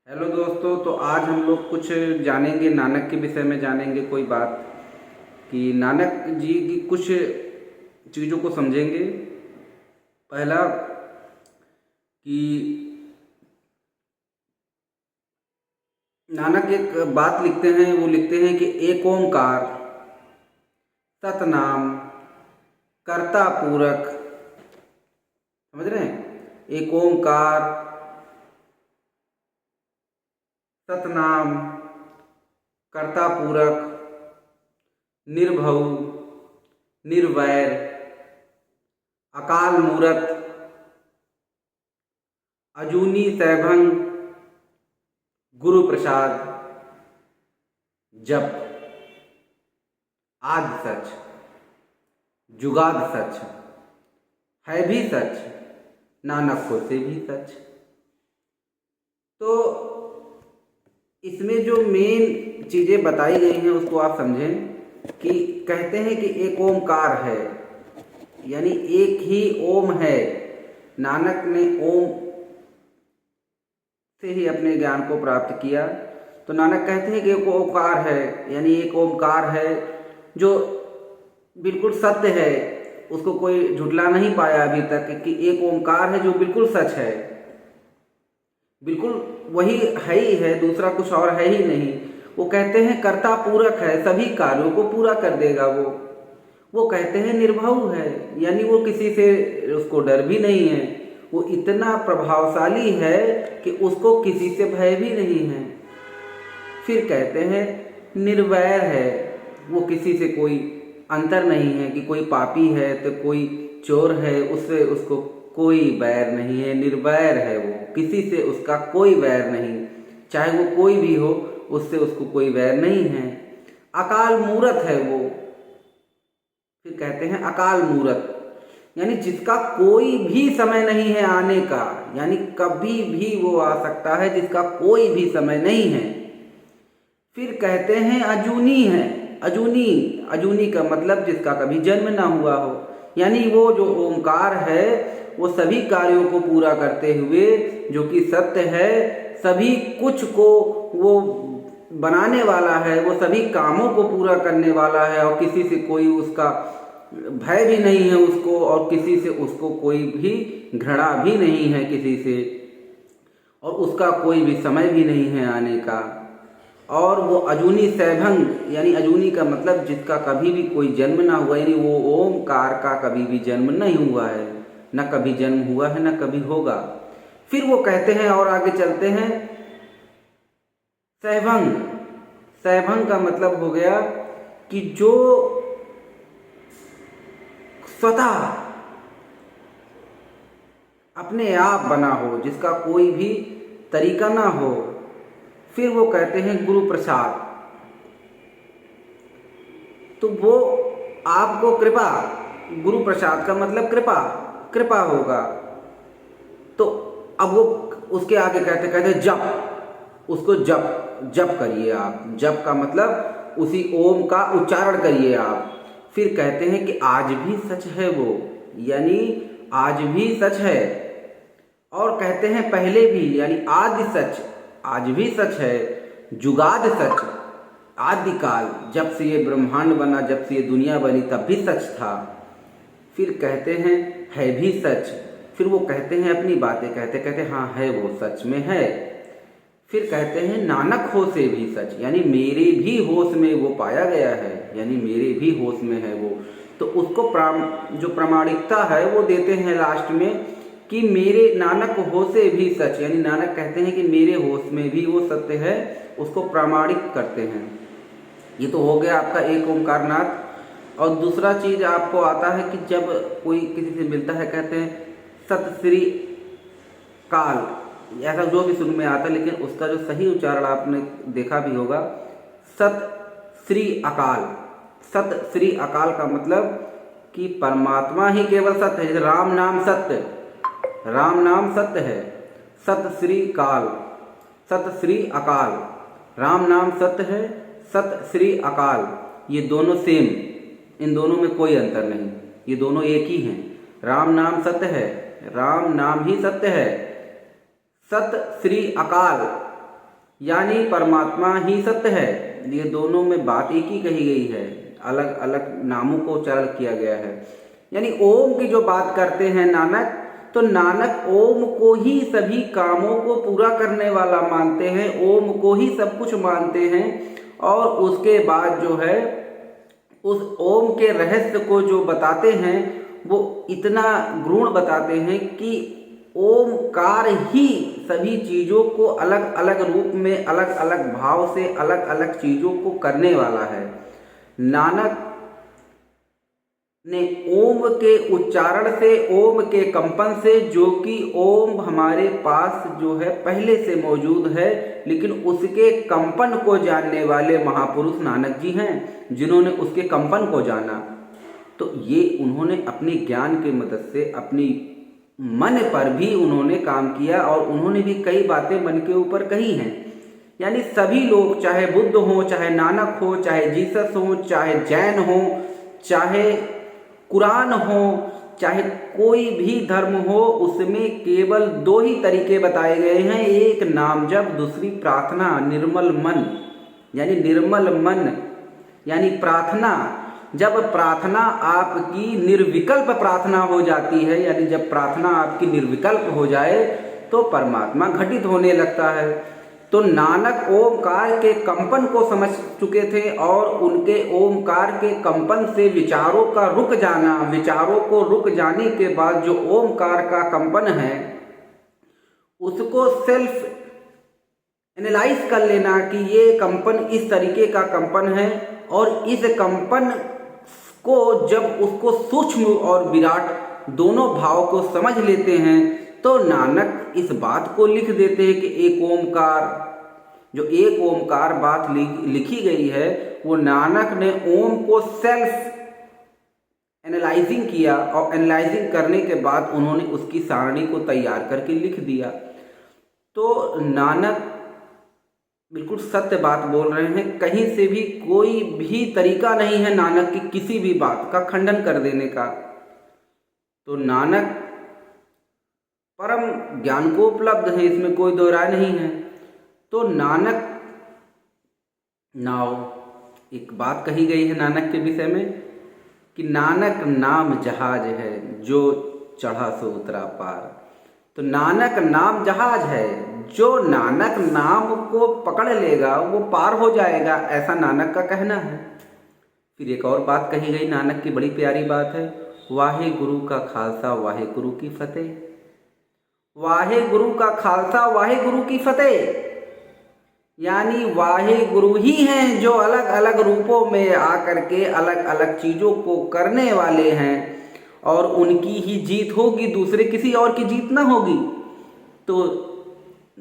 Hello दोस्तों, तो आज हम लोग कुछ जानेंगे, नानक के विषय में जानेंगे कोई बात कि नानक जी की कुछ चीज़ों को समझेंगे। पहला कि नानक एक बात लिखते हैं, वो लिखते हैं कि एक ओंकार सतनाम कर्ता पूरक। समझ रहे हैं? एक ओंकार सतनाम कर्ता पूरक निर्भव निर्वैर अकाल मूरत अजूनी सैभं गुरु प्रसाद जप। आदि सच जुगाद सच है भी सच, नानक हो से भी सच। तो इसमें जो मेन चीज़ें बताई गई हैं उसको आप समझें कि कहते हैं कि एक ओमकार है, यानी एक ही ओम है। नानक ने ओम से ही अपने ज्ञान को प्राप्त किया। तो नानक कहते हैं कि एक ओंकार है, यानी एक ओमकार है जो बिल्कुल सत्य है। उसको कोई झुटला नहीं पाया अभी तक कि एक ओंकार है जो बिल्कुल सच है, बिल्कुल वही है ही है, दूसरा कुछ और है ही नहीं। वो कहते हैं कर्ता पूरक है, सभी कार्यों को पूरा कर देगा वो कहते हैं निर्भव है, यानी वो किसी से उसको डर भी नहीं है। वो इतना प्रभावशाली है कि उसको किसी से भय भी नहीं है। फिर कहते हैं निर्वैर है, वो किसी से कोई अंतर नहीं है कि कोई पापी है तो कोई चोर है, उससे उसको कोई बैर नहीं है। निर्वैर है, वो किसी से उसका कोई वैर नहीं, चाहे वो कोई भी हो, उससे उसको कोई वैर नहीं है। अकाल मूरत है वो। फिर कहते हैं अकाल मूरत, यानी जिसका कोई भी समय नहीं है आने का, यानी कभी भी वो आ सकता है, जिसका कोई भी समय नहीं है। फिर कहते हैं अजूनी है। अजूनी, अजूनी का मतलब जिसका कभी जन्म ना हुआ हो, यानी वो जो ओंकार है वो सभी कार्यों को पूरा करते हुए, जो कि सत्य है, सभी कुछ को वो बनाने वाला है, वो सभी कामों को पूरा करने वाला है, और किसी से कोई उसका भय भी नहीं है उसको, और किसी से उसको कोई भी घृणा भी नहीं है किसी से, और उसका कोई भी समय भी नहीं है आने का। और वो अजूनी सैभंग, यानी अजूनी का मतलब जिसका कभी भी कोई जन्म ना हुआ, यानी वो ओमकार का कभी भी जन्म नहीं हुआ है, न कभी जन्म हुआ है न कभी होगा। फिर वो कहते हैं और आगे चलते हैं सैभंग। सैभंग का मतलब हो गया कि जो स्वतः अपने आप बना हो, जिसका कोई भी तरीका ना हो। फिर वो कहते हैं गुरु प्रसाद, तो वो आपको कृपा, गुरु प्रसाद का मतलब कृपा, कृपा होगा। तो अब वो उसके आगे कहते कहते जप, उसको जप जप करिए आप। जप का मतलब उसी ओम का उच्चारण करिए आप। फिर कहते हैं कि आज भी सच है वो, यानी आज भी सच है। और कहते हैं पहले भी, यानी आदि सच, आज भी सच है। जुगाद सच, आदिकाल, जब से ये ब्रह्मांड बना, जब से ये दुनिया बनी, तब भी सच था। फिर कहते हैं है भी सच। फिर वो कहते हैं अपनी बातें कहते कहते हाँ है, वो सच में है। फिर कहते हैं नानक हो से भी सच, यानी मेरे भी होश में वो पाया गया है, यानी मेरे भी होश में है वो। तो उसको जो प्रामाणिकता है वो देते हैं लास्ट में कि मेरे नानक हो से भी सच, यानी नानक कहते हैं कि मेरे होश में भी वो सत्य है, उसको प्रामाणिक करते हैं। ये तो हो गया आपका एक ओंकार नाथ। और दूसरा चीज़ आपको आता है कि जब कोई किसी से मिलता है कहते हैं सत श्री काल, ऐसा जो भी सुन में आता है, लेकिन उसका जो सही उच्चारण आपने देखा भी होगा, सत श्री अकाल। सत श्री अकाल का मतलब कि परमात्मा ही केवल सत्य है। जैसे राम नाम सत्य, राम नाम सत्य है। सत श्री काल, सत श्री अकाल, राम नाम सत्य है, सत श्री अकाल, ये दोनों सेम, इन दोनों में कोई अंतर नहीं, ये दोनों एक ही हैं। राम नाम सत्य है, राम नाम ही सत्य है। सत श्री अकाल, यानी परमात्मा ही सत्य है। ये दोनों में बात एक ही कही गई है, अलग अलग नामों को उच्चारण किया गया है। यानी ओम की जो बात करते हैं नानक, तो नानक ओम को ही सभी कामों को पूरा करने वाला मानते हैं, ओम को ही सब कुछ मानते हैं। और उसके बाद जो है उस ओम के रहस्य को जो बताते हैं वो इतना गूढ़ बताते हैं कि ओमकार ही सभी चीज़ों को अलग अलग रूप में, अलग अलग भाव से, अलग अलग चीज़ों को करने वाला है। नानक ने ओम के उच्चारण से, ओम के कंपन से, जो कि ओम हमारे पास जो है पहले से मौजूद है, लेकिन उसके कंपन को जानने वाले महापुरुष नानक जी हैं, जिन्होंने उसके कंपन को जाना। तो ये उन्होंने अपने ज्ञान के मदद से अपनी मन पर भी उन्होंने काम किया और उन्होंने भी कई बातें मन के ऊपर कही हैं। यानी सभी लोग, चाहे बुद्ध हो, चाहे नानक हो, चाहे जीसस हो, चाहे जैन हो, चाहे कुरान हो, चाहे कोई भी धर्म हो, उसमें केवल दो ही तरीके बताए गए हैं, एक नाम जप, दूसरी प्रार्थना। निर्मल मन यानी निर्मल मन यानी प्रार्थना। जब प्रार्थना आपकी निर्विकल्प प्रार्थना हो जाती है, यानी जब प्रार्थना आपकी निर्विकल्प हो जाए तो परमात्मा घटित होने लगता है। तो नानक ओमकार के कंपन को समझ चुके थे और उनके ओमकार के कंपन से विचारों का रुक जाना, विचारों को रुक जाने के बाद जो ओमकार का कंपन है उसको सेल्फ एनालाइज कर लेना कि ये कंपन इस तरीके का कंपन है, और इस कंपन को जब उसको सूक्ष्म और विराट दोनों भाव को समझ लेते हैं तो नानक इस बात को लिख देते हैं कि एक ओमकार, जो एक ओमकार बात लिखी गई है वो नानक ने ओम को सेल्फ एनालाइजिंग किया, और एनालाइजिंग करने के बाद उन्होंने उसकी सारणी को तैयार करके लिख दिया। तो नानक बिल्कुल सत्य बात बोल रहे हैं, कहीं से भी कोई भी तरीका नहीं है नानक की किसी भी बात का खंडन कर देने का। तो नानक परम ज्ञान को उपलब्ध है, इसमें कोई दो राय नहीं है। तो नानक नाव, एक बात कही गई है नानक के विषय में कि नानक नाम जहाज है जो चढ़ा सो उतरा पार। तो नानक नाम जहाज है, जो नानक नाम को पकड़ लेगा वो पार हो जाएगा, ऐसा नानक का कहना है। फिर एक और बात कही गई नानक की, बड़ी प्यारी बात है, वाहे गुरु का खालसा वाहे गुरु की फतेह। वाहे गुरु का खालसा वाहे गुरु की फतेह, यानी वाहे गुरु ही हैं जो अलग अलग रूपों में आकर के अलग अलग चीज़ों को करने वाले हैं, और उनकी ही जीत होगी, दूसरे किसी और की जीत ना होगी। तो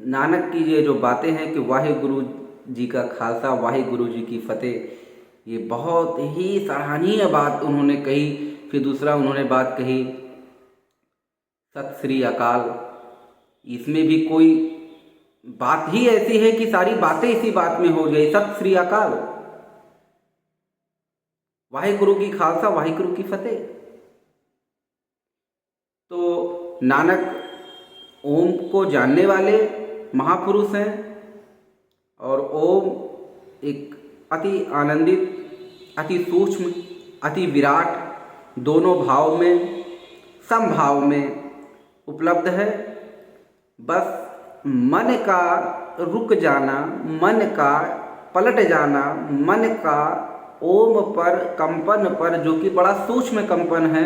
नानक की ये जो बातें हैं कि वाहे गुरु जी का खालसा वाहे गुरु जी की फतेह, ये बहुत ही सराहनीय बात उन्होंने कही। फिर दूसरा उन्होंने बात कही सत श्री अकाल। इसमें भी कोई बात ही ऐसी है कि सारी बातें इसी बात में हो गई, सत श्री अकाल, वाहिगुरु की खालसा वाहिगुरु की फतेह। तो नानक ओम को जानने वाले महापुरुष हैं, और ओम एक अति आनंदित, अति सूक्ष्म, अति विराट दोनों भाव में, समभाव में उपलब्ध है। बस मन का रुक जाना, मन का पलट जाना, मन का ओम पर कंपन पर, जो कि बड़ा सूक्ष्म कंपन है,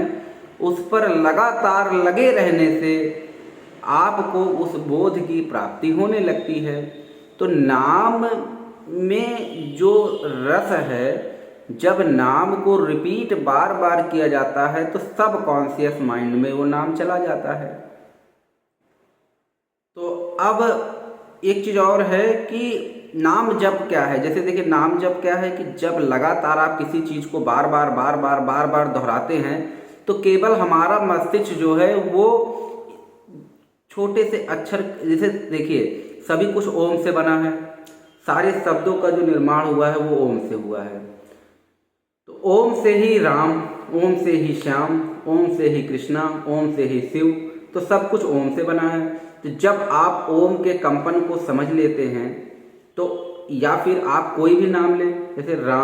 उस पर लगातार लगे रहने से आपको उस बोध की प्राप्ति होने लगती है। तो नाम में जो रस है, जब नाम को रिपीट बार बार किया जाता है तो सब कॉन्शियस माइंड में वो नाम चला जाता है। तो अब एक चीज़ और है कि नाम जप क्या है। जैसे देखिए, नाम जप क्या है कि जब लगातार आप किसी चीज़ को बार बार दोहराते हैं तो केवल हमारा मस्तिष्क जो है वो छोटे से अक्षर, जैसे देखिए सभी कुछ ओम से बना है, सारे शब्दों का जो निर्माण हुआ है वो ओम से हुआ है। तो ओम से ही राम, ओम से ही श्याम, ओम से ही कृष्णा, ओम से ही शिव, तो सब कुछ ओम से बना है। तो जब आप ओम के कंपन को समझ लेते हैं तो या फिर आप कोई भी नाम लें, जैसे राम,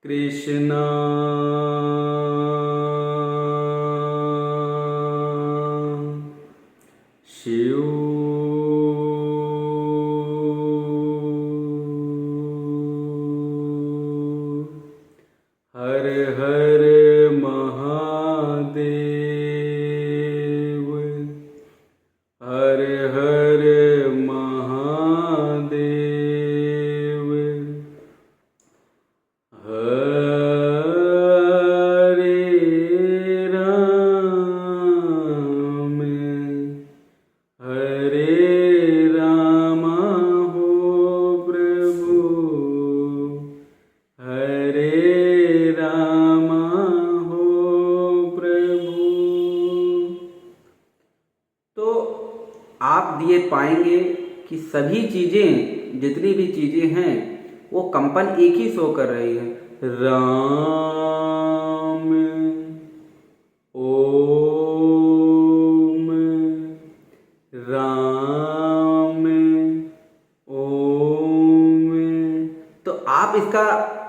कृष्णा, शिव, हर हर महादेव, हर हर महादेव, हरे राम, हरे राम हो प्रभु, हरे राम हो प्रभु। तो आप ये पाएंगे कि सभी चीज़ें, जितनी भी चीज़ें हैं, वो कंपन एक ही शो कर रही है। राम, ओम, राम, ओम। तो आप इसका